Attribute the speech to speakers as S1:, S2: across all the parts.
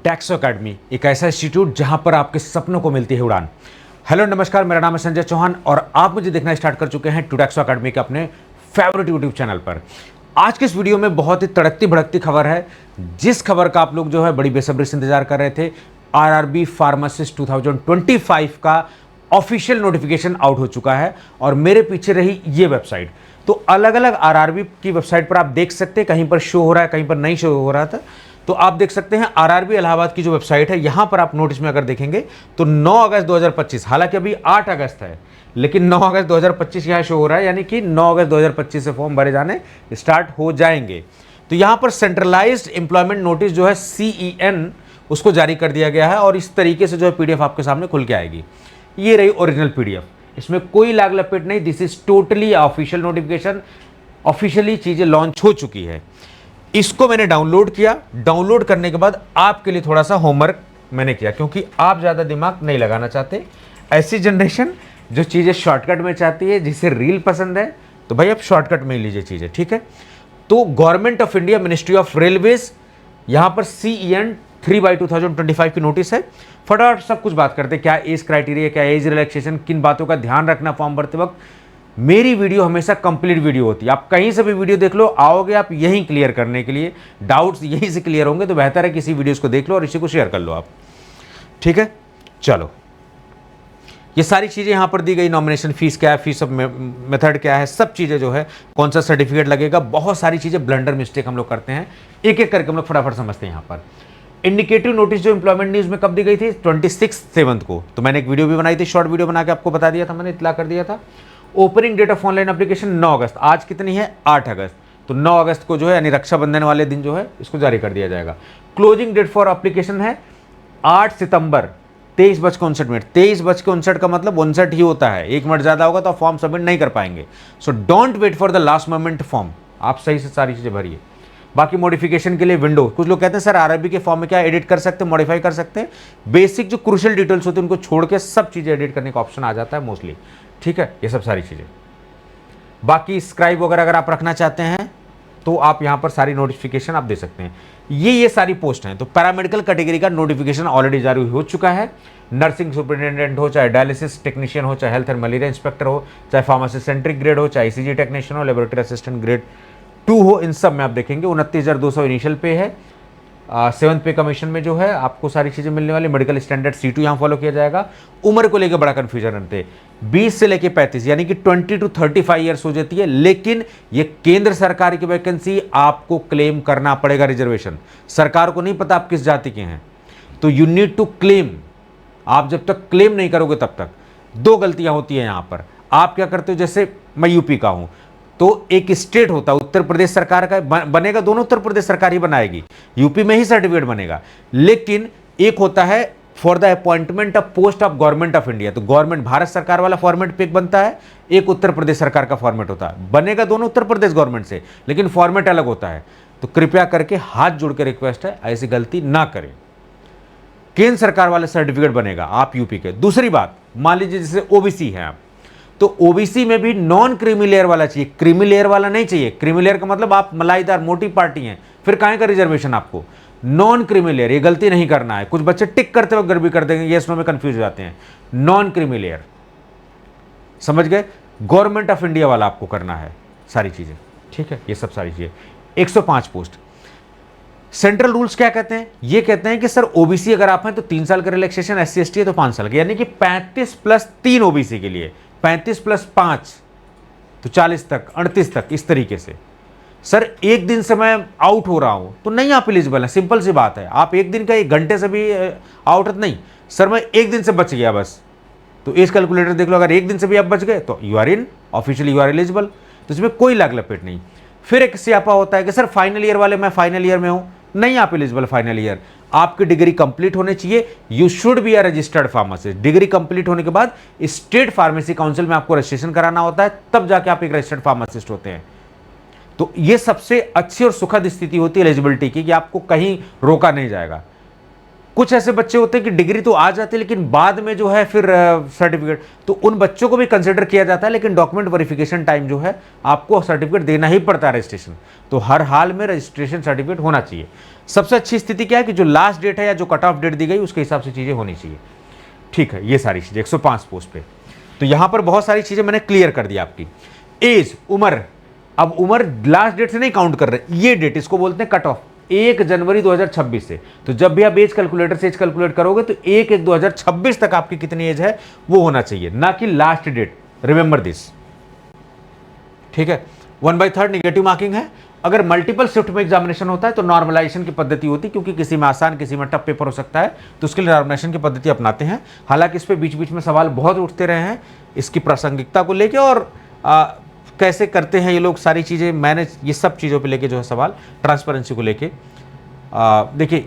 S1: टुडैक्सो academy, एक ऐसा institute जहां पर आपके सपनों को मिलती है उड़ान। हेलो नमस्कार, मेरा नाम है संजय चौहान और आप मुझे देखना स्टार्ट कर चुके हैं टुडैक्सो अकेडमी के अपने फेवरेट यूट्यूब चैनल पर। आज के इस वीडियो में बहुत ही तड़कती भड़कती खबर है, जिस खबर का आप लोग जो है बड़ी बेसब्री से इंतजार कर रहे थे। आरआरबी फार्मासिस्ट 2025 का ऑफिशियल नोटिफिकेशन आउट हो चुका है और मेरे पीछे रही ये वेबसाइट। तो अलग अलग आरआरबी की वेबसाइट पर आप देख सकते हैं, कहीं पर शो हो रहा है, कहीं पर नहीं शो हो रहा था। तो आप देख सकते हैं आरआरबी इलाहाबाद की जो वेबसाइट है, यहां पर आप नोटिस में अगर देखेंगे तो 9 अगस्त 2025, हालांकि अभी 8 अगस्त है लेकिन 9 अगस्त 2025 यहां शो हो रहा है, यानी कि 9 अगस्त 2025 से फॉर्म भरे जाने स्टार्ट हो जाएंगे। तो यहां पर सेंट्रलाइज्ड एम्प्लॉयमेंट नोटिस जो है CEN उसको जारी कर दिया गया है और इस तरीके से जो है PDF आपके सामने खुल के आएगी। ये रही ओरिजिनल PDF, इसमें कोई लाग लपेट नहीं। This is totally official notification, officially चीजें लॉन्च हो चुकी है। इसको मैंने डाउनलोड किया। डाउनलोड करने के बाद आपके लिए थोड़ा सा होमवर्क मैंने किया, क्योंकि आप ज़्यादा दिमाग नहीं लगाना चाहते। ऐसी जनरेशन जो चीज़ें शॉर्टकट में चाहती है, जिसे रील पसंद है, तो भाई आप शॉर्टकट में ही लीजिए चीज़ें, ठीक है। तो government of India, ministry of railways, यहाँ पर CEN 3/2025 की नोटिस है। फटाफट सब कुछ बात करते हैं, क्या एज क्राइटेरिया, क्या एज रिलैक्सेशन, किन बातों का ध्यान रखना फॉर्म भरते वक्त। मेरी वीडियो हमेशा कंप्लीट वीडियो होती है, आप कहीं से भी वीडियो देख लो, आओगे आप यहीं क्लियर करने के लिए, डाउट्स यहीं से क्लियर होंगे। तो बेहतर है किसी वीडियोस को देख लो और इसी को शेयर कर लो आप, ठीक है। चलो, ये सारी चीज़ें यहाँ पर दी गई, नॉमिनेशन फीस क्या है, फीस ऑफ मेथड क्या है, सब चीज़ें जो है, कौन सा सर्टिफिकेट लगेगा, बहुत सारी चीज़ें ब्लंडर मिस्टेक हम लोग करते हैं, एक एक करके हम लोग फटाफट समझते हैं। यहाँ पर इंडिकेटिव नोटिस जो एम्प्लॉयमेंट न्यूज़ में कब दी गई थी, 26/7 को। तो मैंने एक वीडियो भी बनाई थी, शॉर्ट वीडियो बना के आपको बता दिया था, मैंने इतला कर दिया था। Opening date of online application 9 अगस्त, आज कितनी है 8 अगस्त, तो 9 अगस्त को जो है यानी रक्षाबंधन वाले दिन जो है इसको जारी कर दिया जाएगा। क्लोजिंग डेट फॉर एप्लीकेशन है 8 सितंबर 23:59। 23:59 का मतलब 59 ही होता है, 1 मिनट ज़्यादा होगा तो आप फॉर्म सबमिट नहीं कर पाएंगे। So don't wait for the last moment form, आप सही से सारी चीज़ें भरिए। बाकी मॉडिफिकेशन के लिए विंडो, कुछ लोग कहते हैं सर आरआरबी के फॉर्म में क्या एडिट कर सकते हैं, मॉडिफाई कर सकते हैं। बेसिक जो क्रूशियल डिटेल्स होती है उनको छोड़ के सब चीज़ें एडिट करने का ऑप्शन आ जाता है मोस्टली, ठीक है। ये सब सारी चीज़ें, बाकी स्क्राइब वगैरह अगर आप रखना चाहते हैं तो आप यहाँ पर सारी नोटिफिकेशन आप दे सकते हैं। ये सारी पोस्ट हैं। तो पैरामेडिकल कैटेगरी का नोटिफिकेशन ऑलरेडी जारी हो चुका है। नर्सिंग सुपरिटेंडेंट हो, चाहे डायलिसिस टेक्नीशियन हो, चाहे हेल्थ एंड मलेरिया इंस्पेक्टर हो, चाहे फार्मासी सेंट्रिक ग्रेड हो, चाहे ECG टेक्नीशियन हो, लेबोरेटरी असिस्टेंट ग्रेड 2 हो, इन सब में आप देखेंगे 29,200 इनिशियल पे है। 7th पे कमीशन में जो है आपको सारी चीज़ें मिलने वाली। मेडिकल स्टैंडर्ड C2 यहाँ फॉलो किया जाएगा। उम्र को लेकर बड़ा कन्फ्यूजन रहते हैं, 20 से लेकर 35 यानी कि 20 to 35 ईयर्स हो जाती है, लेकिन ये केंद्र सरकार की वैकेंसी, आपको क्लेम करना पड़ेगा रिजर्वेशन। सरकार को नहीं पता आप किस जाति के हैं, तो यू नीड टू क्लेम। आप जब तक क्लेम नहीं करोगे तब तक। 2 गलतियां होती है यहाँ पर। आप क्या करते हो, जैसे मैं यूपी का हूँ, तो एक स्टेट होता है उत्तर प्रदेश सरकार का बनेगा, दोनों उत्तर प्रदेश सरकार ही बनाएगी, यूपी में ही सर्टिफिकेट बनेगा। लेकिन एक होता है for the appointment of post of government of India, तो गवर्नमेंट भारत सरकार वाला फॉर्मेट पे एक बनता है, एक उत्तर प्रदेश सरकार का फॉर्मेट होता है। बनेगा दोनों उत्तर प्रदेश गवर्नमेंट से, लेकिन फॉर्मेट अलग होता है। तो कृपया करके हाथ जोड़ के रिक्वेस्ट है, ऐसी गलती ना करें। केंद्र सरकार वाले सर्टिफिकेट बनेगा आप यूपी के। दूसरी बात, मान लीजिए जैसे OBC है आप, तो OBC में भी नॉन क्रीमी लेयर वाला चाहिए, क्रीमी लेयर वाला नहीं चाहिए। क्रीमी लेयर का मतलब आप मलाईदार मोटी पार्टी हैं, फिर काहे का रिजर्वेशन आपको। नॉन क्रीमी लेयर, ये गलती नहीं करना है। कुछ बच्चे टिक करते वक्त गड़बड़ी कर देंगे, ये इसमें कंफ्यूज हो जाते हैं। नॉन क्रीमी लेयर, समझ गए, गवर्नमेंट ऑफ इंडिया वाला आपको करना है सारी चीजें, ठीक है। ये सब सारी चीजें। 105 पोस्ट। सेंट्रल रूल्स क्या कहते हैं, ये कहते हैं कि सर OBC अगर आप हैं तो 3 साल का रिलैक्सेशन, SC/ST है तो 5 साल का, यानी कि 35+3 OBC के लिए, 35+5 तो 40 तक, 38 तक, इस तरीके से। सर एक दिन से मैं आउट हो रहा हूं तो नहीं आप एलिजिबल हैं, सिंपल सी बात है। आप एक दिन का 1 घंटे से भी आउट नहीं, सर मैं एक दिन से बच गया बस, तो एज कैलकुलेटर देख लो, अगर एक दिन से भी आप बच गए तो you are in, officially you are eligible. तो इसमें कोई लाग लपेट नहीं। फिर एक स्यापा होता है कि सर फाइनल ईयर वाले, मैं फाइनल ईयर में हूं, नहीं आप एलिजिबल फाइनल ईयर। आपकी डिग्री कंप्लीट होने चाहिए, you should be a registered pharmacist. Degree complete होने के बाद स्टेट फार्मेसी काउंसिल में आपको रजिस्ट्रेशन कराना होता है, तब जाके आप एक रजिस्टर्ड फार्मासिस्ट होते हैं। तो ये सबसे अच्छी और सुखद स्थिति होती है एलिजिबिलिटी की, कि आपको कहीं रोका नहीं जाएगा। कुछ ऐसे बच्चे होते हैं कि डिग्री तो आ जाती है लेकिन बाद में जो है फिर सर्टिफिकेट, तो उन बच्चों को भी कंसिडर किया जाता है, लेकिन डॉक्यूमेंट वेरिफिकेशन टाइम जो है आपको सर्टिफिकेट देना ही पड़ता है रजिस्ट्रेशन, तो हर हाल में रजिस्ट्रेशन सर्टिफिकेट होना चाहिए। सबसे अच्छी स्थिति क्या है कि जो लास्ट डेट है या जो कट ऑफ डेट दी गई उसके हिसाब से चीज़ें होनी चाहिए। ठीक है, ये सारी चीज़ें 105 पोस्ट पे, तो यहाँ पर बहुत सारी चीज़ें मैंने क्लियर कर दी आपकी। एज, उम्र, अब उम्र लास्ट डेट से नहीं काउंट कर रहे, ये डेट इसको बोलते हैं कट ऑफ, 1 जनवरी 2026 से। तो जब भी आप एज कैलकुलेटर से एज कैलकुलेट करोगे तो 1/1/2026 तक आपकी कितनी एज है वो होना चाहिए, ना कि लास्ट डेट। रिमेंबर दिस, ठीक है। 1/3 निगेटिव मार्किंग है। अगर मल्टीपल शिफ्ट में एग्जामिनेशन होता है तो नॉर्मलाइजेशन की पद्धति होती है, क्योंकि किसी में आसान किसी में टफ पेपर हो सकता है, तो उसके लिए नॉर्मलाइजेशन की पद्धति अपनाते हैं। हालांकि इस पे बीच बीच में सवाल बहुत उठते रहे हैं इसकी प्रासंगिकता को लेके, और कैसे करते हैं ये लोग सारी चीज़ें, मैंने ये सब चीज़ों पे लेके जो है सवाल ट्रांसपेरेंसी को लेके। देखिए,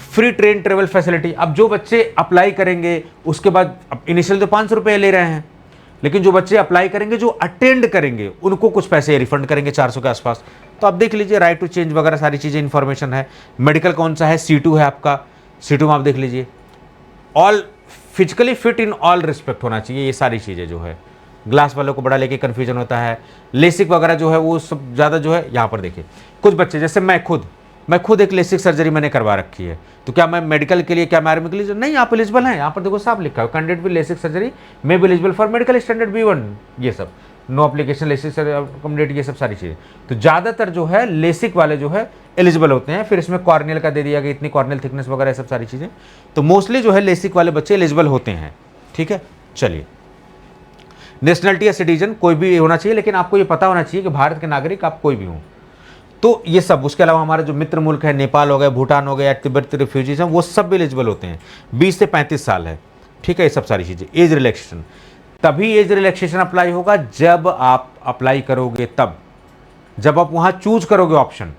S1: फ्री ट्रेन ट्रेवल फैसिलिटी, अब जो बच्चे अप्लाई करेंगे उसके बाद, अब इनिशियल तो 500 रुपये ले रहे हैं, लेकिन जो बच्चे अप्लाई करेंगे, जो अटेंड करेंगे, उनको कुछ पैसे रिफंड करेंगे 400 के आसपास। तो आप देख लीजिए, राइट टू चेंज वगैरह सारी चीज़ें इन्फॉर्मेशन है। मेडिकल कौन सा है, C2 है आपका, C2 में आप देख लीजिए। All physically fit in all respect होना चाहिए, ये सारी चीज़ें जो है। ग्लास वालों को बड़ा लेके कन्फ्यूजन होता है, लेसिक वगैरह जो है वो सब ज़्यादा जो है। यहाँ पर देखिए कुछ बच्चे, जैसे मैं खुद एक लेसिक सर्जरी मैंने करवा रखी है, तो क्या मैं मेडिकल के लिए, क्या मैं आर्मी के लिए, नहीं, आप एलिजिबल हैं। यहाँ पर देखो साफ लिखा है, candidate with LASIK surgery may be eligible for medical standard B1, ये सब नो एप्लीकेशन लेसिक अकोमोडेट, ये सब सारी चीज़ें। तो ज़्यादातर जो है लेसिक वाले जो है एलिजिबल होते हैं। फिर इसमें कॉर्नियल का दे दिया गया, इतनी कॉर्नियल थिकनेस वगैरह सब सारी चीज़ें, तो मोस्टली जो है लेसिक वाले बच्चे एलिजिबल होते हैं। ठीक है, चलिए। नेशनलिटी या सिटीजन कोई भी होना चाहिए, लेकिन आपको ये पता होना चाहिए कि भारत के नागरिक आप कोई भी हों, तो ये सब। उसके अलावा हमारे जो मित्र मुल्क है, नेपाल हो गए, भूटान हो गया, तिब्बत रिफ्यूजीज हैं, वो सब भी एलिजिबल होते हैं। 20 से 35 साल है, ठीक है, ये सब सारी चीज़ें। एज रिलैक्सेशन, तभी एज रिलैक्सेशन अप्लाई होगा जब आप अप्लाई करोगे, तब जब आप वहाँ चूज करोगे option,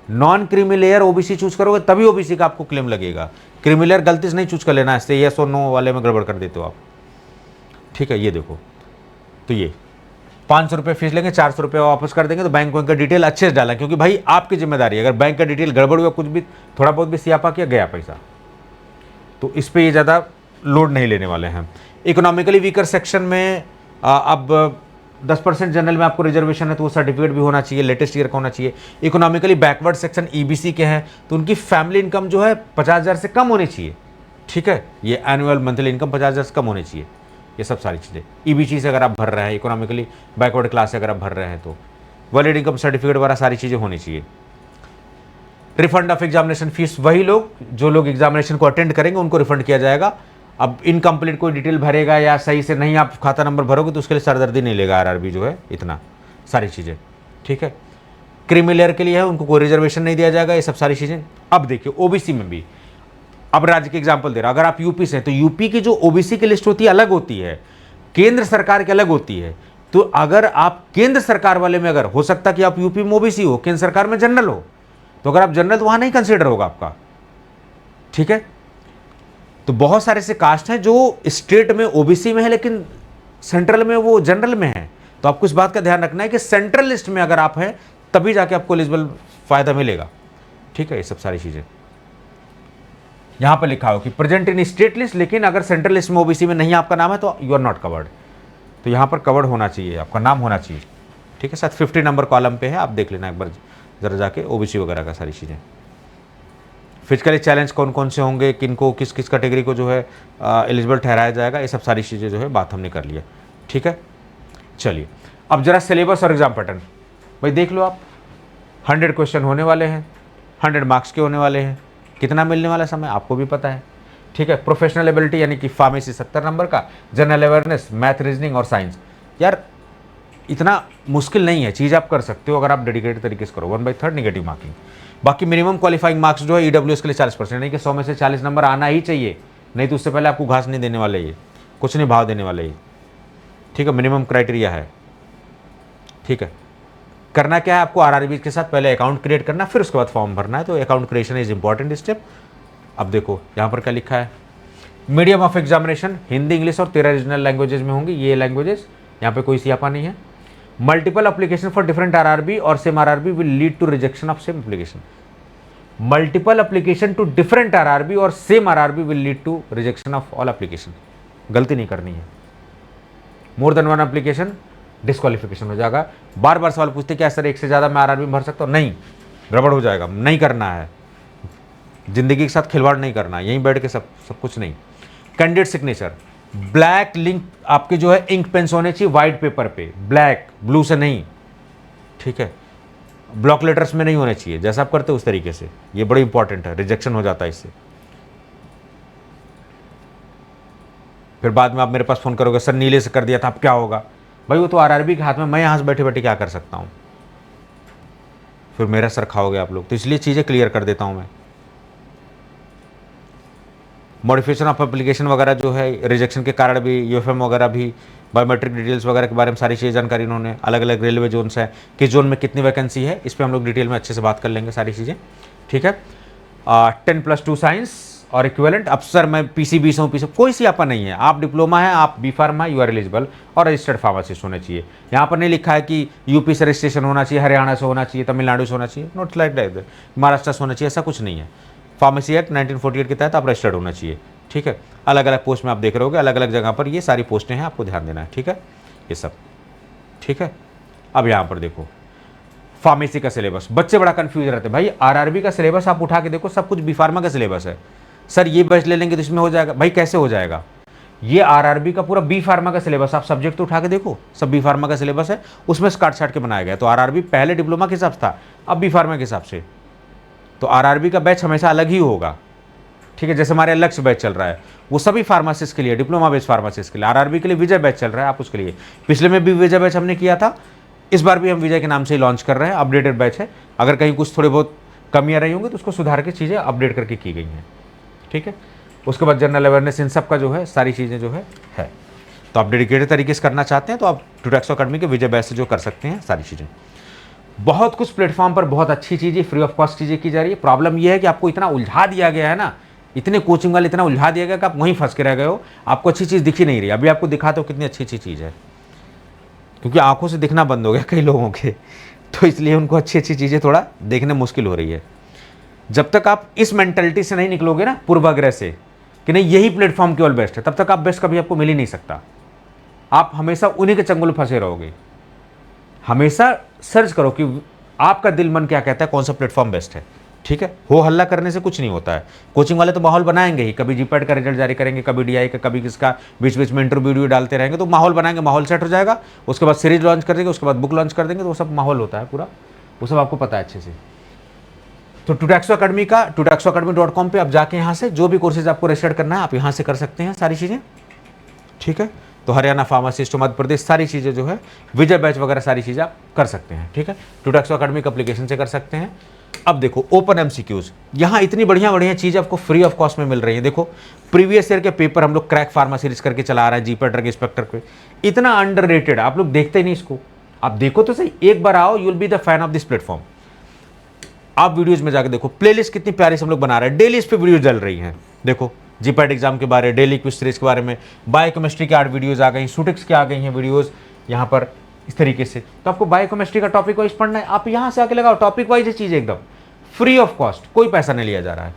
S1: non creamy layer OBC choose करोगे तभी OBC का आपको क्लेम लगेगा। क्रीमी लेयर गलती से नहीं चूज कर लेना, इससे येस और नो वाले में गड़बड़ कर देते हो आप। ठीक है, ये देखो, तो ये 500 रुपये फीस लेंगे, 400 रुपये वापस कर देंगे। तो बैंक का डिटेल अच्छे से डाला, क्योंकि भाई आपकी जिम्मेदारी है। अगर बैंक का डिटेल गड़बड़ हुआ, कुछ भी थोड़ा बहुत भी सियापा किया, गया पैसा। तो इस पे ये ज़्यादा लोड नहीं लेने वाले हैं। इकोनॉमिकली वीकर सेक्शन में अब 10% जनरल में आपको रिजर्वेशन है, तो वो सर्टिफिकेट भी होना चाहिए, लेटेस्ट ईयर का होना चाहिए। इकोनॉमिकली बैकवर्ड सेक्शन EBC के हैं, तो उनकी फैमिली इनकम जो है 50,000 से कम होनी चाहिए। ठीक है, ये एनुअल मंथली इनकम 50,000 से कम होनी चाहिए। ये सब सारी चीज़ें EBC से अगर आप भर रहे हैं, इकोनॉमिकली बैकवर्ड क्लास से अगर आप भर रहे हैं, तो वैलिड इनकम सर्टिफिकेट वगैरह सारी चीज़ें होनी चाहिए। रिफंड ऑफ एग्जामिनेशन फीस, वही लोग जो लोग एग्जामिनेशन को अटेंड करेंगे उनको रिफंड किया जाएगा। अब इनकम्प्लीट कोई डिटेल भरेगा या सही से नहीं आप खाता नंबर भरोगे तो उसके लिए सरदर्दी नहीं लेगा RRB जो है, इतना सारी चीज़ें। ठीक है, क्रीमी लेयर के लिए है, उनको कोई रिजर्वेशन नहीं दिया जाएगा, ये सब सारी चीज़ें। अब देखिए OBC में भी, अब राज्य के एग्जाम्पल दे रहा, अगर आप यूपी से हैं तो यूपी की जो OBC की लिस्ट होती है अलग होती है, केंद्र सरकार की अलग होती है। तो अगर आप केंद्र सरकार वाले में, अगर हो सकता कि आप यूपी में OBC हो, केंद्र सरकार में जनरल हो, तो अगर आप जनरल तो वहां नहीं कंसिडर होगा आपका। ठीक है, तो बहुत सारे से कास्ट हैं जो स्टेट में OBC में है लेकिन सेंट्रल में वो जनरल में है। तो आपको इस बात का ध्यान रखना है कि सेंट्रल लिस्ट में अगर आप हैं तभी जाके आपको एलिजिबल फायदा मिलेगा। ठीक है, ये सब सारी चीजें यहां पर लिखा हो कि प्रेजेंट इन स्टेट लिस्ट, लेकिन अगर सेंट्रल लिस्ट में OBC में नहीं आपका नाम है तो यू आर नॉट कवर्ड। तो यहां पर कवर्ड होना चाहिए, आपका नाम होना चाहिए। ठीक है, शायद 50 नंबर कॉलम पे है, आप देख लेना एक बार जरा जाके OBC वगैरह का सारी चीज़ें। फिजिकली चैलेंज कौन कौन से होंगे, किनको किस किस कैटेगरी को जो है एलिजिबल ठहराया जाएगा, ये सब सारी चीज़ें जो है बात हमने कर लिया। ठीक है, चलिए अब जरा सिलेबस और एग्जाम पैटर्न भाई देख लो आप। 100 क्वेश्चन होने वाले हैं, 100 मार्क्स के होने वाले हैं। कितना मिलने वाला समय आपको भी पता है। ठीक है, प्रोफेशनल एबिलिटी यानी कि फार्मेसी 70 नंबर का, जनरल अवेयरनेस, मैथ, रीजनिंग और साइंस। यार इतना मुश्किल नहीं है, चीज़ आप कर सकते हो अगर आप डेडिकेटेड तरीके से करो। 1/3 निगेटिव मार्किंग। बाकी मिनिमम क्वालिफाइंग मार्क्स जो है EWS के लिए 40%, नहीं कि 100 में से 40 नंबर आना ही चाहिए, नहीं तो उससे पहले आपको घास नहीं देने वाले, ये कुछ नहीं भाव देने वाले ये। ठीक है, मिनिमम क्राइटेरिया है। ठीक है, करना क्या है आपको, RRB के साथ पहले अकाउंट क्रिएट करना, फिर उसके बाद फॉर्म भरना है। तो account creation is important step. अब देखो यहाँ पर क्या लिखा है, medium of examination Hindi, English और 13 रीजनल लैंग्वेजेस में होंगी। ये लैंग्वेजेस यहाँ पे कोई सियापा नहीं है। Multiple application for different RRB और same RRB will lead to rejection of same application. Multiple application to different RRB और same RRB will lead to rejection of all application. गलती नहीं करनी है। More than one application disqualification हो जाएगा। बार बार सवाल पूछते क्या सर एक से ज़्यादा मैं आरआरबी में भर सकता हूँ? नहीं, गड़बड़ हो जाएगा, नहीं करना है। जिंदगी के साथ खिलवाड़ नहीं करना है, यहीं बैठ के सब कुछ नहीं। कैंडिडेट सिग्नेचर ब्लैक लिंक आपके जो है इंक पेन्स होने चाहिए व्हाइट पेपर पे, ब्लैक, ब्लू से नहीं, ठीक है। ब्लॉक लेटर्स में नहीं होने चाहिए, जैसा आप करते हो उस तरीके से। ये बड़ी इंपॉर्टेंट है, रिजेक्शन हो जाता है इससे। फिर बाद में आप मेरे पास फोन करोगे सर नीले से कर दिया था, अब क्या होगा? भाई वो तो आरआरबी के हाथ में, मैं यहां से बैठे बैठे क्या कर सकता हूं? फिर मेरा सर खाओगे आप लोग, तो इसलिए चीजें क्लियर कर देता हूं मैं। मॉडिफिकेशन ऑफ एप्लीकेशन वगैरह जो है रिजेक्शन के कारण भी, यूएफएम वगैरह भी, बायोमेट्रिक डिटेल्स वगैरह के बारे में सारी चीज़ जानकारी इन्होंने, अलग अलग रेलवे जोन्स है, किस जोन में कितनी वैकेंसी है, इस पर हम लोग डिटेल में अच्छे से बात कर लेंगे सारी चीज़ें, ठीक है। 10+2 साइंस और इक्विवेलेंट। अब सर मैं पीसीबी से हूँ, पीसी कोई सी आपा नहीं है, आप डिप्लोमा है, आप बी फार्मा है, यू आर एलिजिबल और रजिस्टर्ड फार्मासिस्ट होने चाहिए। यहाँ पर नहीं लिखा है कि यूपी से रजिस्ट्रेशन होना चाहिए, हरियाणा से होना चाहिए, तमिलनाडु से होना चाहिए, नॉट लाइक दैट, महाराष्ट्र से होना चाहिए, ऐसा कुछ नहीं है। फार्मेसी एक्ट 1948 के तहत आप रजिस्टर्ड होना चाहिए, ठीक है। अलग अलग पोस्ट में आप देख रहे होगे, अलग अलग जगह पर ये सारी पोस्टें हैं, आपको ध्यान देना है, ठीक है, ये सब, ठीक है। अब यहाँ पर देखो फार्मेसी का सिलेबस, बच्चे बड़ा कंफ्यूज रहते हैं भाई। आरआरबी का सिलेबस आप उठा के देखो, सब कुछ बी फार्मा का सिलेबस है। सर ये बैच ले लेंगे तो इसमें हो जाएगा, भाई कैसे हो जाएगा? ये आरआरबी का पूरा बी फार्मा का सिलेबस, आप सब्जेक्ट तो उठा के देखो, सब बी फार्मा का सिलेबस है, उसमें काट छाट के बनाया गया। तो आरआरबी पहले डिप्लोमा के हिसाब से था, अब बी फार्मा के हिसाब से। तो आरआरबी का बैच हमेशा अलग ही होगा, ठीक है। जैसे हमारे लक्ष्य बैच चल रहा है, वो सभी फार्मासिस्ट के लिए, डिप्लोमा बेस्ड फार्मासिस्ट के लिए। आरआरबी के लिए विजय बैच चल रहा है, आप उसके लिए। पिछले में भी विजय बैच हमने किया था, इस बार भी हम विजय के नाम से ही लॉन्च कर रहे हैं, अपडेटेड बैच है। अगर कहीं कुछ थोड़े बहुत कमियां रही होंगी तो उसको सुधार के चीज़ें अपडेट करके की गई हैं, ठीक है। उसके बाद जनरल अवेयरनेस, इन सब का जो है सारी चीज़ें जो है। तो आप डेडिकेटेड तरीके से करना चाहते हैं तो आप टूटैक्सो अकेडमी के विजय बैच से जो कर सकते हैं सारी चीज़ें। बहुत कुछ प्लेटफॉर्म पर बहुत अच्छी चीज़ें, फ्री ऑफ कॉस्ट चीज़ें की जा रही है। प्रॉब्लम यह है कि आपको इतना उलझा दिया गया है ना, इतने कोचिंग वाले इतना उलझा दिया गया कि आप वहीं फंस के रह गए हो, आपको अच्छी चीज़ दिख ही नहीं रही। अभी आपको दिखाते हो कितनी अच्छी अच्छी चीज़ है, क्योंकि आंखों से दिखना बंद हो गया कई लोगों के, तो इसलिए उनको अच्छी अच्छी चीज़ें थोड़ा देखने मुश्किल हो रही है। जब तक आप इस मेंटलिटी से नहीं निकलोगे ना, पूर्वाग्रह से कि नहीं यही प्लेटफॉर्म केवल बेस्ट है, तब तक आप बेस्ट कभी आपको मिल ही नहीं सकता। आप हमेशा उन्हीं के चंगुल में फंसे रहोगे। हमेशा सर्च करो कि आपका दिल मन क्या कहता है, कौन सा प्लेटफॉर्म बेस्ट है, ठीक है। हो हल्ला करने से कुछ नहीं होता है। कोचिंग वाले तो माहौल बनाएंगे ही, कभी जीपैट का रिजल्ट जारी करेंगे, कभी डीआई का, कभी किसका, बीच बीच में इंटरव्यू वीडियो डालते रहेंगे, तो माहौल बनाएंगे, माहौल सेट हो जाएगा। उसके बाद सीरीज लॉन्च कर देंगे, उसके बाद बुक लॉन्च कर देंगे, तो वो सब माहौल होता है पूरा, वो सब आपको पता है अच्छे से। तो टूटैक्सो अकेडमी का toutaxoacademy.com पे आप जाके यहाँ से जो भी कोर्सेज आपको रजिस्टर करना है आप यहाँ से कर सकते हैं सारी चीज़ें, ठीक है। तो हरियाणा फार्मासिस्ट, मध्य प्रदेश, सारी चीज़ें जो है, विजय बैच वगैरह सारी चीज़ें आप कर सकते हैं, ठीक है। टूटैक्सो अकेडमी के एप्लीकेशन से कर सकते हैं। अब देखो ओपन एमसीक्यूज, यहाँ इतनी बढ़िया बढ़िया चीज़ें आपको फ्री ऑफ कॉस्ट में मिल रही है। देखो प्रीवियस ईयर के पेपर हम लोग क्रैक फार्मा सीरीज करके चला रहे हैं, जीपैट ड्रग इंस्पेक्टर पे, इतना अंडररेटेड, आप लोग देखते ही नहीं इसको। आप देखो तो सही, एक बार आओ, you will be the fan of this platform. आप वीडियोज में जाकर देखो, प्लेलिस्ट कितनी प्यारी से हम लोग बना रहे हैं, डेली इस पे वीडियो चल रही हैं। देखो जीपैट एग्जाम के बारे में, डेली क्विज सीरीज के बारे में, बायोकेमिस्ट्री की 8 वीडियोज आ गई, सुटिक्स की आ गई हैं वीडियोज यहाँ पर इस तरीके से। तो आपको बायोकेमिस्ट्री का टॉपिक वाइज पढ़ना है, आप यहाँ से आके लगाओ, टॉपिक वाइज है चीज़, एकदम फ्री ऑफ कॉस्ट, कोई पैसा नहीं लिया जा रहा है।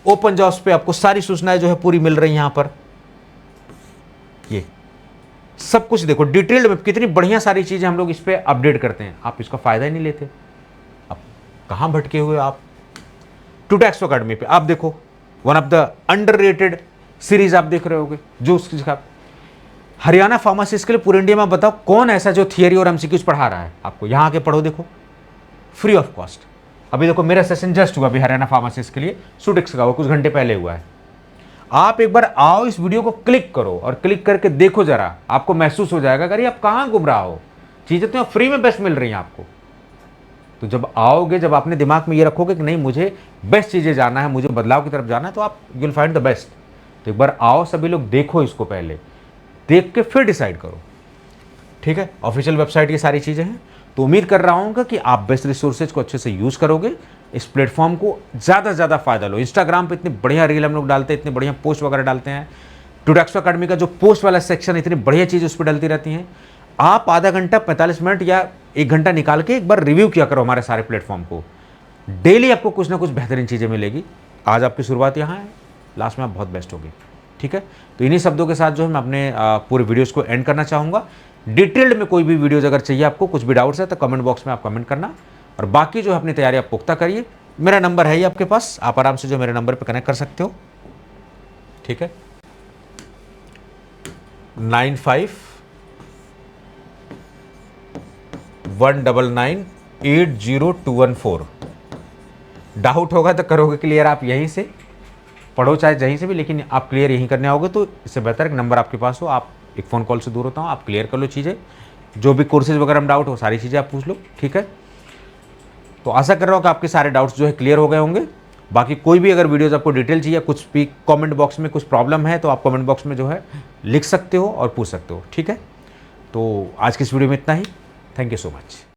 S1: ओपन जॉब्स पे आपको सारी सूचनाएं जो है पूरी मिल रही हैं यहाँ पर, ये सब कुछ देखो डिटेल्ड में, कितनी बढ़िया सारी चीज़ें हम लोग इस पर अपडेट करते हैं, आप इसका फायदा ही नहीं लेते। अब कहाँ भटके हुए आप? टूटैक्सो अकेडमी पे आप देखो, one of the underrated series आप देख रहे होगे, जो उसका हरियाणा फार्मासिस्ट के लिए पूरे इंडिया में बताओ कौन ऐसा जो थियरी और एमसीक्यूज पढ़ा रहा है आपको, यहाँ आके पढ़ो, देखो फ्री ऑफ कॉस्ट। अभी देखो मेरा सेशन जस्ट हुआ अभी हरियाणा फार्मासिस्ट के लिए, सुटिक्स का, वो कुछ घंटे पहले हुआ है। आप एक बार आओ, इस वीडियो को क्लिक करो और क्लिक करके देखो जरा, आपको महसूस हो जाएगा अरे आप कहाँ गुमराह हो, चीज़ें तो फ्री में बेस्ट मिल रही हैं आपको। तो जब आओगे, जब आपने दिमाग में ये रखोगे कि नहीं मुझे बेस्ट चीज़ें जाना है, मुझे बदलाव की तरफ जाना है, तो आप you will find the best. तो एक बार आओ, सभी लोग देखो इसको, पहले देख के फिर डिसाइड करो, ठीक है। ऑफिशियल वेबसाइट ये सारी चीज़ें हैं। तो उम्मीद कर रहा हूँ कि आप बेस्ट रिसोर्सेज को अच्छे से यूज़ करोगे, इस प्लेटफॉर्म को ज़्यादा से ज़्यादा फायदा लो। इंस्टाग्राम पे इतनी बढ़िया रील हम लोग डालते हैं, इतने बढ़िया पोस्ट वगैरह डालते हैं। टूटैक्सो अकेडमी का जो पोस्ट वाला सेक्शन, इतनी बढ़िया चीज़ उस पर डलती रहती हैं। आप आधा घंटा 45 मिनट या 1 घंटा निकाल के एक बार रिव्यू किया करो हमारे सारे प्लेटफॉर्म को, डेली आपको कुछ ना कुछ बेहतरीन चीज़ें मिलेगी। आज आपकी शुरुआत यहाँ है, लास्ट में आप बहुत बेस्ट होगी। ठीक है, तो इन्हीं शब्दों के साथ जो है मैं अपने पूरे वीडियोस को एंड करना चाहूँगा। डिटेल्ड में कोई भी वीडियोज़ अगर चाहिए आपको, कुछ भी डाउट्स है तो कमेंट बॉक्स में आप कमेंट करना, और बाकी जो है अपनी तैयारी आप पुख्ता करिए। मेरा नंबर है ही आपके पास, आप आराम से जो मेरे नंबर पर कनेक्ट कर सकते हो। ठीक है, 9519980214। डाउट होगा तो करोगे क्लियर आप यहीं से, पढ़ो चाहे जहीं से भी, लेकिन आप क्लियर यहीं करने आओगे तो इससे बेहतर है नंबर आपके पास हो, आप एक फ़ोन कॉल से दूर होता हूँ, आप क्लियर कर लो चीज़ें, जो भी कोर्सेज वगैरह में डाउट हो सारी चीज़ें आप पूछ लो। ठीक है, तो आशा कर रहा हूँ कि आपके सारे डाउट्स जो है क्लियर हो गए होंगे। बाकी कोई भी अगर वीडियोज़ आपको डिटेल चाहिए, कुछ भी कमेंट बॉक्स में कुछ प्रॉब्लम है तो आप कमेंट बॉक्स में जो है लिख सकते हो और पूछ सकते हो। ठीक है, तो आज की इस वीडियो में इतना ही। Thank you so much.